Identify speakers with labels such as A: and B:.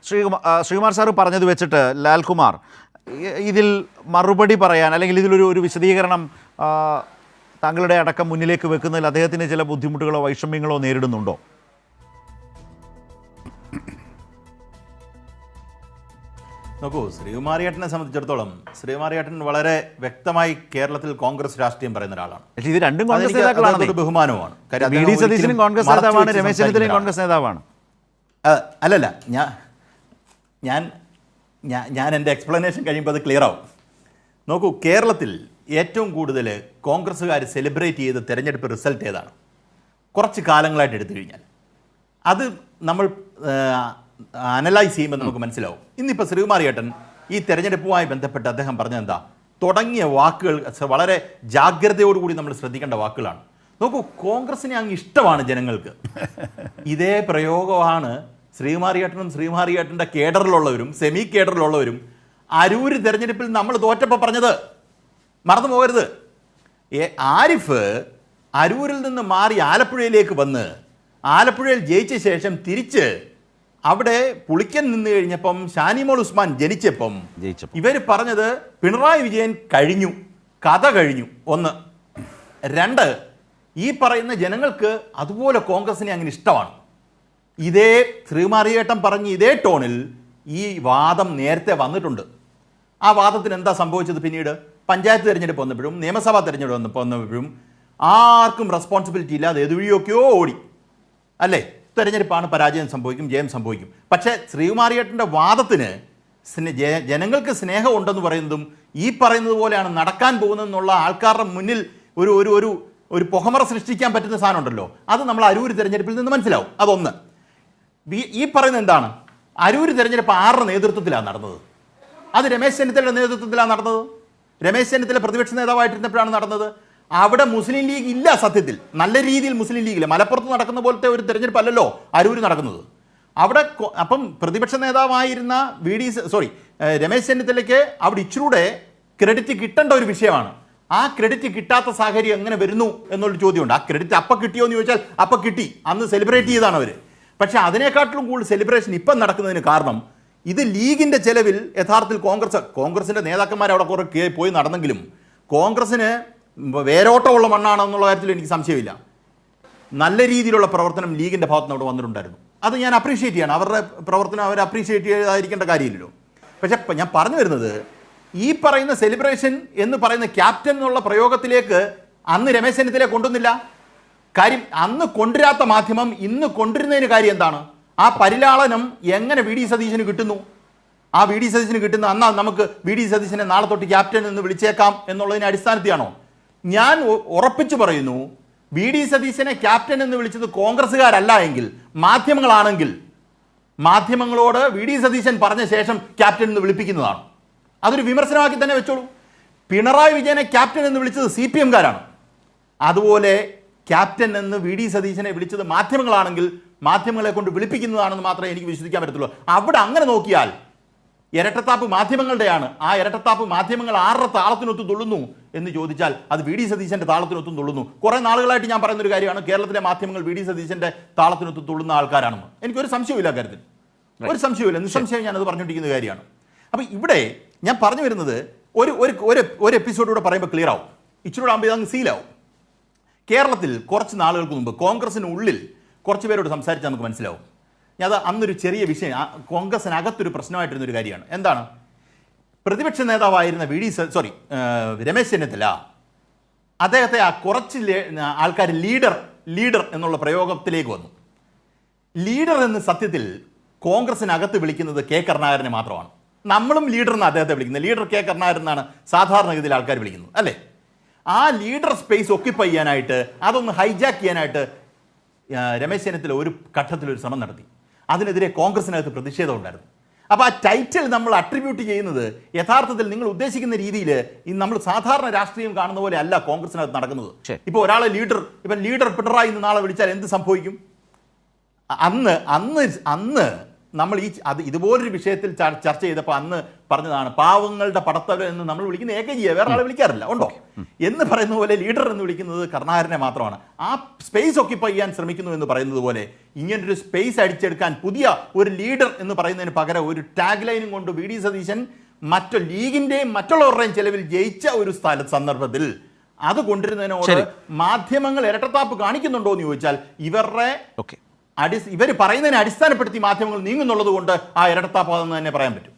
A: Sreekumar sir പറഞ്ഞത് വെച്ചിട്ട് ലാൽകുമാർ ഇതിൽ മറുപടി പറയാൻ അല്ലെങ്കിൽ ഇതിലൊരു വിശദീകരണം താങ്കളുടെ അടക്കം മുന്നിലേക്ക് വെക്കുന്നതിൽ അദ്ദേഹത്തിന് ചില ബുദ്ധിമുട്ടുകളോ വൈഷമ്യങ്ങളോ നേരിടുന്നുണ്ടോ?
B: നോക്കൂ, ശ്രീകുമാരിയേട്ടനെ സംബന്ധിച്ചിടത്തോളം ശ്രീകുമാരിയേട്ടൻ വളരെ വ്യക്തമായി കേരളത്തിൽ കോൺഗ്രസ് രാഷ്ട്രീയം പറയുന്ന ഒരാളാണ്.
A: ഇത് രണ്ടും കോൺഗ്രസ് നേതാക്കളാണ്.
B: ഒരു ബഹുമാനമാണ്.
A: വി.ഡി. സതീശനും കോൺഗ്രസ് നേതാവാണ്, രമേശ് ചെന്നിത്തലയും കോൺഗ്രസ് നേതാവാണ്.
B: അല്ലല്ല, ഞാൻ എൻ്റെ എക്സ്പ്ലനേഷൻ കഴിയുമ്പോൾ അത് ക്ലിയർ ആവും. നോക്കൂ, കേരളത്തിൽ ഏറ്റവും കൂടുതൽ കോൺഗ്രസ്സുകാർ സെലിബ്രേറ്റ് ചെയ്ത തെരഞ്ഞെടുപ്പ് റിസൾട്ട് ഏതാണ്? കുറച്ച് കാലങ്ങളായിട്ട് എടുത്തു കഴിഞ്ഞാൽ അത് നമ്മൾ അനലൈസ് ചെയ്യുമ്പോൾ നമുക്ക് മനസ്സിലാവും. ഇന്നിപ്പോൾ ശ്രീകുമാരിയേട്ടൻ ഈ തെരഞ്ഞെടുപ്പുമായി ബന്ധപ്പെട്ട് അദ്ദേഹം പറഞ്ഞത് എന്താ? തുടങ്ങിയ വാക്കുകൾ വളരെ ജാഗ്രതയോടുകൂടി നമ്മൾ ശ്രദ്ധിക്കേണ്ട വാക്കുകളാണ്. നോക്കൂ, കോൺഗ്രസിനെ അങ്ങ് ഇഷ്ടമാണ് ജനങ്ങൾക്ക്. ഇതേ പ്രയോഗമാണ് ശ്രീകുമാരിയേട്ടനും ശ്രീകുമാരിയേട്ടൻ്റെ കേഡറിലുള്ളവരും സെമി കേഡറിലുള്ളവരും അരൂര് തെരഞ്ഞെടുപ്പിൽ നമ്മൾ തോറ്റപ്പോൾ പറഞ്ഞത്. മറന്നു പോകരുത്. ആരിഫ് അരൂരിൽ നിന്ന് മാറി ആലപ്പുഴയിലേക്ക് വന്ന് ആലപ്പുഴയിൽ ജയിച്ച ശേഷം തിരിച്ച് അവിടെ പുളിക്കൻ നിന്ന് കഴിഞ്ഞപ്പം ഷാനിമോൾ ഉസ്മാൻ ജനിച്ചപ്പം ഇവർ പറഞ്ഞത് പിണറായി വിജയൻ കഴിഞ്ഞു, കഥ കഴിഞ്ഞു. ഒന്ന്. രണ്ട്, ഈ പറയുന്ന ജനങ്ങൾക്ക് അതുപോലെ കോൺഗ്രസിനെ അങ്ങനെ ഇഷ്ടമാണ്. ഇതേ ശ്രീകുമാരിയേട്ടൻ പറഞ്ഞ ഇതേ ടോണിൽ ഈ വാദം നേരത്തെ വന്നിട്ടുണ്ട്. ആ വാദത്തിന് എന്താ സംഭവിച്ചത്? പിന്നീട് പഞ്ചായത്ത് തിരഞ്ഞെടുപ്പ് വന്നപ്പോഴും നിയമസഭാ തിരഞ്ഞെടുപ്പ് വന്നപ്പോഴും ആർക്കും റെസ്പോൺസിബിലിറ്റി ഇല്ലാതെ ഏതുവഴിയൊക്കെയോ ഓടി. അല്ലേ? തെരഞ്ഞെടുപ്പാണ്, പരാജയം സംഭവിക്കും, ജയം സംഭവിക്കും. പക്ഷേ ശ്രീകുമാരിയേട്ടൻ്റെ വാദത്തിന് ജനങ്ങൾക്ക് സ്നേഹം ഉണ്ടെന്ന് പറയുന്നതും ഈ പറയുന്നത് പോലെയാണ് നടക്കാൻ പോകുന്നതെന്നുള്ള ആൾക്കാരുടെ മുന്നിൽ ഒരു ഒരു ഒരു ഒരു പുകമറ സൃഷ്ടിക്കാൻ പറ്റുന്ന സാധനം ഉണ്ടല്ലോ, അത് നമ്മൾ അരൂര് തെരഞ്ഞെടുപ്പിൽ നിന്ന് മനസ്സിലാവും. അതൊന്ന്. ഈ പറയുന്നത് എന്താണ്? അരൂര് തെരഞ്ഞെടുപ്പ് ആരുടെ നേതൃത്വത്തിലാണ് നടന്നത്? അത് രമേശ് ചെന്നിത്തലയുടെ നേതൃത്വത്തിലാണ് നടന്നത്. രമേശ് ചെന്നിത്തല പ്രതിപക്ഷ നേതാവായിട്ടിരുന്നപ്പോഴാണ് നടന്നത്. അവിടെ മുസ്ലിം ലീഗ് ഇല്ല. സത്യത്തിൽ നല്ല രീതിയിൽ മുസ്ലിം ലീഗില്ല. മലപ്പുറത്ത് നടക്കുന്ന പോലത്തെ ഒരു തെരഞ്ഞെടുപ്പ് അല്ലല്ലോ അരൂര് നടക്കുന്നത്. അവിടെ അപ്പം പ്രതിപക്ഷ നേതാവായിരുന്ന രമേശ് ചെന്നിത്തലയ്ക്ക് അവിടെ ഇച്ചിരൂടെ ക്രെഡിറ്റ് കിട്ടേണ്ട ഒരു വിഷയമാണ്. ആ ക്രെഡിറ്റ് കിട്ടാത്ത സാഹചര്യം എങ്ങനെ വരുന്നു എന്നുള്ളൊരു ചോദ്യമുണ്ട്. ആ ക്രെഡിറ്റ് അപ്പം കിട്ടിയോ എന്ന് ചോദിച്ചാൽ അപ്പം കിട്ടി, അന്ന് സെലിബ്രേറ്റ് ചെയ്താണ് അവർ. പക്ഷേ അതിനേക്കാട്ടിലും കൂടുതൽ സെലിബ്രേഷൻ ഇപ്പം നടക്കുന്നതിന് കാരണം ഇത് ലീഗിൻ്റെ ചെലവിൽ യഥാർത്ഥത്തിൽ കോൺഗ്രസിൻ്റെ നേതാക്കന്മാർ അവിടെ കുറേ പോയി നടന്നെങ്കിലും കോൺഗ്രസിന് വേരോട്ടമുള്ള മണ്ണാണെന്നുള്ള കാര്യത്തിൽ എനിക്ക് സംശയമില്ല. നല്ല രീതിയിലുള്ള പ്രവർത്തനം ലീഗിൻ്റെ ഭാഗത്തുനിന്ന് അവിടെ വന്നിട്ടുണ്ടായിരുന്നു. അത് ഞാൻ അപ്രീഷിയേറ്റ് ചെയ്യണം. അവരുടെ പ്രവർത്തനം അവർ അപ്രീഷിയേറ്റ് ചെയ്തായിരിക്കേണ്ട കാര്യമില്ലല്ലോ. പക്ഷേ ഞാൻ പറഞ്ഞു വരുന്നത്, ഈ പറയുന്ന സെലിബ്രേഷൻ എന്ന് പറയുന്ന ക്യാപ്റ്റൻ എന്നുള്ള പ്രയോഗത്തിലേക്ക് അന്ന് രമേശ് ചെന്നിത്തല കൊണ്ടുവന്നില്ല. കാര്യം അന്ന് കൊണ്ടുവരാത്ത മാധ്യമം ഇന്ന് കൊണ്ടുവരുന്നതിന് കാര്യം എന്താണ്? ആ പരിലാളനം എങ്ങനെ വി.ഡി. സതീശന് കിട്ടുന്നു? ആ വി.ഡി. സതീശന് കിട്ടുന്ന അന്നാ നമുക്ക് വി.ഡി. സതീശനെ നാളെ തൊട്ട് ക്യാപ്റ്റൻ എന്ന് വിളിച്ചേക്കാം എന്നുള്ളതിന് അടിസ്ഥാനത്തിലാണോ? ഞാൻ ഉറപ്പിച്ചു പറയുന്നു, വി.ഡി. സതീശനെ ക്യാപ്റ്റൻ എന്ന് വിളിച്ചത് കോൺഗ്രസ്സുകാരല്ല എങ്കിൽ മാധ്യമങ്ങളാണെങ്കിൽ മാധ്യമങ്ങളോട് വി.ഡി. സതീശൻ പറഞ്ഞ ശേഷം ക്യാപ്റ്റൻ എന്ന് വിളിപ്പിക്കുന്നതാണ്. അതൊരു വിമർശനമാക്കി തന്നെ വെച്ചോളൂ. പിണറായി വിജയനെ ക്യാപ്റ്റൻ എന്ന് വിളിച്ചത് CPM-കാരാണ്. അതുപോലെ ക്യാപ്റ്റൻ എന്ന് വി.ഡി. സതീശനെ വിളിച്ചത് മാധ്യമങ്ങളാണെങ്കിൽ മാധ്യമങ്ങളെ കൊണ്ട് വിളിപ്പിക്കുന്നതാണെന്ന് മാത്രമേ എനിക്ക് വിശ്വസിക്കാൻ പറ്റത്തുള്ളൂ. അവിടെ അങ്ങനെ നോക്കിയാൽ ഇരട്ടത്താപ്പ് മാധ്യമങ്ങളുടെയാണ്. ആ ഇരട്ടത്താപ്പ് മാധ്യമങ്ങൾ ആരുടെ താളത്തിനൊത്ത് തുള്ളുന്നു എന്ന് ചോദിച്ചാൽ അത് വി.ഡി. സതീശൻ്റെ താളത്തിനൊത്തും തുള്ളുന്നു. കുറേ നാളുകളായിട്ട് ഞാൻ പറയുന്നൊരു കാര്യമാണ്, കേരളത്തിലെ മാധ്യമങ്ങൾ വി.ഡി. സതീശൻ്റെ താളത്തിനൊത്ത് തുള്ളുന്ന ആൾക്കാരാണെന്ന്. എനിക്കൊരു സംശയമില്ല കാര്യത്തിൽ, ഒരു സംശയമില്ല, നിസ്സംശയം ഞാനത് പറഞ്ഞുകൊണ്ടിരിക്കുന്ന കാര്യമാണ്. അപ്പം ഇവിടെ ഞാൻ പറഞ്ഞു വരുന്നത് ഒരു എപ്പിസോഡിലൂടെ പറയുമ്പോൾ ക്ലിയർ ആവും, ഇച്ചിരൂടെ ആകുമ്പോൾ ഇതങ്ങ് സീലാവും. കേരളത്തിൽ കുറച്ച് നാളുകൾക്ക് മുമ്പ് കോൺഗ്രസിനുള്ളിൽ കുറച്ച് പേരോട് സംസാരിച്ചാൽ നമുക്ക് മനസ്സിലാവും. അത് അന്നൊരു ചെറിയ വിഷയം, കോൺഗ്രസിനകത്തൊരു പ്രശ്നമായിട്ടിരുന്നൊരു കാര്യമാണ്. എന്താണ്? പ്രതിപക്ഷ നേതാവായിരുന്ന രമേശ് ചെന്നിത്തല അദ്ദേഹത്തെ ആ കുറച്ച് ആൾക്കാർ ലീഡർ എന്നുള്ള പ്രയോഗത്തിലേക്ക് വന്നു. ലീഡർ എന്ന് സത്യത്തിൽ കോൺഗ്രസിനകത്ത് വിളിക്കുന്നത് കെ കരുണാകരനെ മാത്രമാണ്. നമ്മളും ലീഡർ എന്ന് അദ്ദേഹത്തെ വിളിക്കുന്നത്. ലീഡർ കെ കരുണാകരൻ എന്നാണ് സാധാരണഗതിയിൽ ആൾക്കാർ വിളിക്കുന്നത്, അല്ലേ? ആ ലീഡർ സ്പേസ് ഒക്യുപ്പൈ ചെയ്യാനായിട്ട്, അതൊന്ന് ഹൈജാക്ക് ചെയ്യാനായിട്ട് രമേശ് ചെന്നിത്തല ഒരു ഘട്ടത്തിലൊരു ശ്രമം നടത്തി. അതിനെതിരെ കോൺഗ്രസിനകത്ത് പ്രതിഷേധം ഉണ്ടായിരുന്നു. അപ്പോൾ ആ ടൈറ്റിൽ നമ്മൾ അട്രിബ്യൂട്ട് ചെയ്യുന്നത് യഥാർത്ഥത്തിൽ നിങ്ങൾ ഉദ്ദേശിക്കുന്ന രീതിയിൽ നമ്മൾ സാധാരണ രാഷ്ട്രീയം കാണുന്ന പോലെ അല്ല കോൺഗ്രസിനകത്ത് നടക്കുന്നത്. ഇപ്പോൾ ഒരാളെ ലീഡർ പിണറായി എന്ന് നാളെ വിളിച്ചാൽ എന്ത് സംഭവിക്കും? അന്ന് നമ്മൾ ഇതുപോലൊരു വിഷയത്തിൽ ചർച്ച ചെയ്തപ്പോൾ അന്ന് പറഞ്ഞതാണ് പാവങ്ങളുടെ പടത്തവർ എന്ന് നമ്മൾ വിളിക്കുന്ന ഏകജിയെ വേറെ ആളെ വിളിക്കാറില്ല ഉണ്ടോ എന്ന് പറയുന്ന പോലെ ലീഡർ എന്ന് വിളിക്കുന്നത് കരുണാകരനെ മാത്രമാണ്. ആ സ്പേസ് ഒക്യുപ്പൈ ചെയ്യാൻ ശ്രമിക്കുന്നു എന്ന് പറയുന്നത് പോലെ ഇങ്ങനൊരു സ്പേസ് അടിച്ചെടുക്കാൻ പുതിയ ഒരു ലീഡർ എന്ന് പറയുന്നതിന് പകരം ഒരു ടാഗ് ലൈനും കൊണ്ട് വി ഡി സതീശൻ ലീഗിന്റെയും മറ്റുള്ളവരുടെയും ചെലവിൽ ജയിച്ച ഒരു സന്ദർഭത്തിൽ അത് കൊണ്ടിരുന്നതിനോട് മാധ്യമങ്ങൾ ഇരട്ടത്താപ്പ് കാണിക്കുന്നുണ്ടോ എന്ന് ചോദിച്ചാൽ ഇവർ പറയുന്നതിനെ അടിസ്ഥാനപ്പെടുത്തി മാധ്യമങ്ങൾ നീങ്ങുന്നുള്ളത് കൊണ്ട് ആ ഇരട്ടത്താപ്പ് അതെന്ന് തന്നെ പറയാൻ പറ്റും.